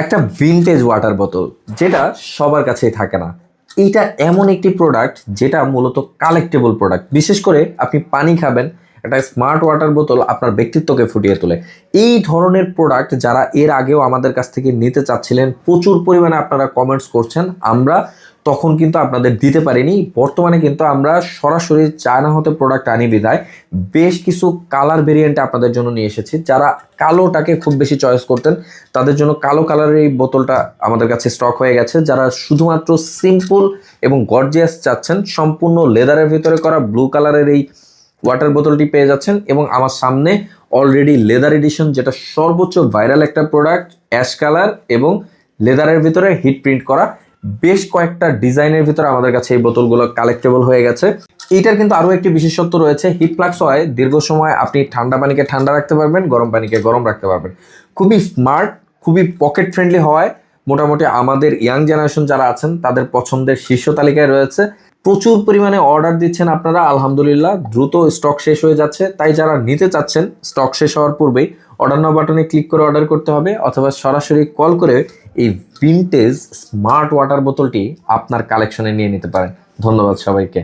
একটা vintage water বোতল যেটা সবার কাছেই থাকে না। এইটা এমন একটি প্রোডাক্ট যেটা মূলত কালেক্টেবল প্রোডাক্ট। বিশেষ করে আপনি পানি খাবেন, একটা স্মার্ট ওয়াটার বোতল আপনার ব্যক্তিত্বকে ফুটিয়ে তোলে। এই ধরনের প্রোডাক্ট যারা এর আগেও আমাদের কাছ থেকে নিতে চাচ্ছিলেন, প্রচুর পরিমাণে আপনারা কমেন্টস করছেন, আমরা তখন কিন্তু আপনাদের দিতে পারিনি। বর্তমানে কিন্তু আমরা সরাসরি চায়না হতে প্রোডাক্ট আনি বিধায় বেশ কিছু কালার ভেরিয়েন্টে আপনাদের জন্য নিয়ে এসেছি। যারা কালোটাকে খুব বেশি চয়েস করতেন তাদের জন্য কালো কালারের এই বোতলটা আমাদের কাছে স্টক হয়ে গেছে। যারা শুধুমাত্র সিম্পল এবং গর্জিয়াস চাচ্ছেন, সম্পূর্ণ লেদারের ভিতরে করা ব্লু কালারের এই ওয়াটার বোতলটি পেয়ে যাচ্ছেন। এবং আমার সামনে অলরেডি লেদার এডিশন, যেটা সর্বোচ্চ ভাইরাল একটা প্রোডাক্ট, অ্যাশ কালার এবং লেদারের ভিতরে হিট প্রিন্ট করা বেশ কয়েকটা ডিজাইনের ভিতরে আমাদের কাছে এই বোতলগুলো কালেক্টেবল হয়ে গেছে। এইটার কিন্তু আরও একটি বিশেষত্ব রয়েছে, হিট ফ্লাক্স হয়, দীর্ঘ সময় আপনি ঠান্ডা পানিকে ঠান্ডা রাখতে পারবেন, গরম পানিকে গরম রাখতে পারবেন। খুবই স্মার্ট, খুবই পকেট ফ্রেন্ডলি হওয়ায় মোটামুটি আমাদের ইয়াং জেনারেশন যারা আছেন তাদের পছন্দের শীর্ষ তালিকায় রয়েছে। প্রচুর পরিমাণে অর্ডার দিচ্ছেন আপনারা, আলহামদুলিল্লাহ। দ্রুত স্টক শেষ হয়ে যাচ্ছে, তাই যারা নিতে চাচ্ছেন স্টক শেষ হওয়ার পূর্বেই অর্ডার নাও বাটনে ক্লিক করে অর্ডার করতে হবে, অথবা সরাসরি কল করে এই ভিনটেজ স্মার্ট ওয়াটার বোতলটি আপনার কালেকশনে নিয়ে নিতে পারেন। ধন্যবাদ সবাইকে।